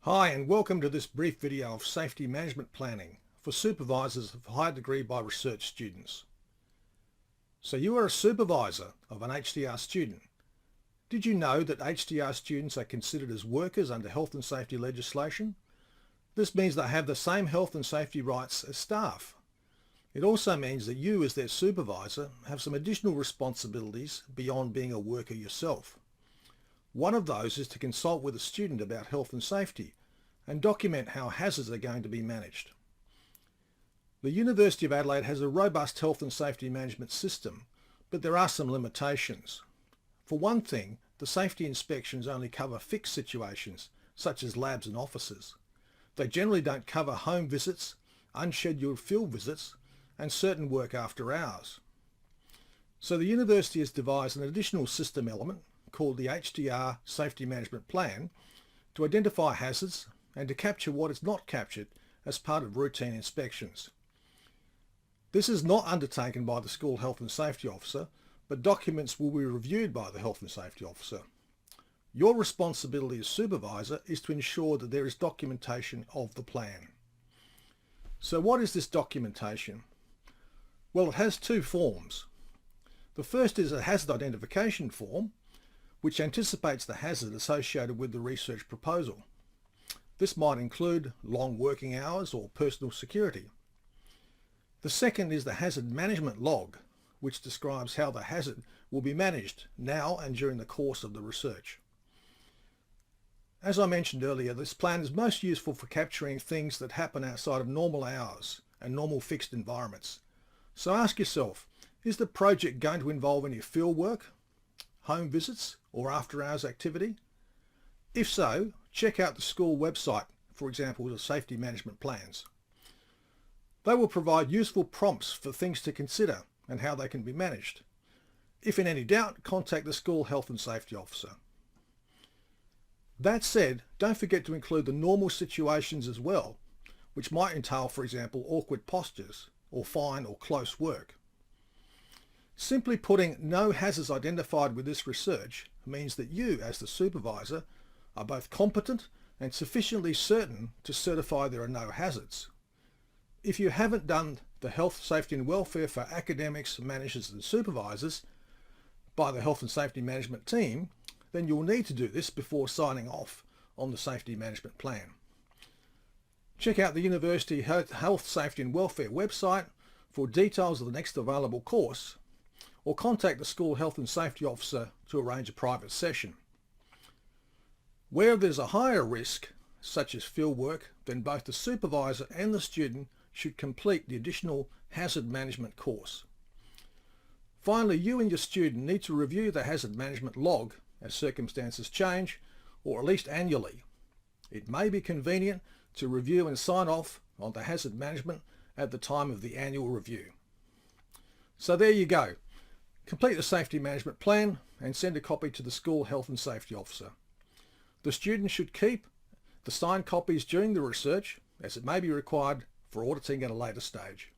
Hi and welcome to this brief video of safety management planning for supervisors of high degree by research students. So you are a supervisor of an HDR student. Did you know that HDR students are considered as workers under health and safety legislation? This means they have the same health and safety rights as staff. It also means that you as their supervisor have some additional responsibilities beyond being a worker yourself. One of those is to consult with a student about health and safety and document how hazards are going to be managed. The University of Adelaide has a robust health and safety management system, but there are some limitations. For one thing, the safety inspections only cover fixed situations, such as labs and offices. They generally don't cover home visits, unscheduled field visits, and certain work after hours. So the university has devised an additional system element called the HDR Safety Management Plan to identify hazards and to capture what is not captured as part of routine inspections. This is not undertaken by the school health and safety officer, but documents will be reviewed by the health and safety officer. Your responsibility as supervisor is to ensure that there is documentation of the plan. So what is this documentation? Well, it has two forms. The first is a hazard identification form, which anticipates the hazard associated with the research proposal. This might include long working hours or personal security. The second is the hazard management log, which describes how the hazard will be managed now and during the course of the research. As I mentioned earlier, this plan is most useful for capturing things that happen outside of normal hours and normal fixed environments. So ask yourself, is the project going to involve any field work, home visits, or after-hours activity? If so, check out the school website, for example, the safety management plans. They will provide useful prompts for things to consider and how they can be managed. If in any doubt, contact the school health and safety officer. That said, don't forget to include the normal situations as well, which might entail, for example, awkward postures or fine or close work. Simply putting no hazards identified with this research means that you, as the supervisor, are both competent and sufficiently certain to certify there are no hazards. If you haven't done the health, safety and welfare for academics, managers and supervisors by the health and safety management team, then you'll need to do this before signing off on the safety management plan. Check out the University Health, Safety and Welfare website for details of the next available course, or contact the school health and safety officer to arrange a private session. Where there's a higher risk, such as field work, then both the supervisor and the student should complete the additional hazard management course. Finally, you and your student need to review the hazard management log as circumstances change, or at least annually. It may be convenient to review and sign off on the hazard management at the time of the annual review. So there you go. Complete the safety management plan and send a copy to the school health and safety officer. The student should keep the signed copies during the research, as it may be required for auditing at a later stage.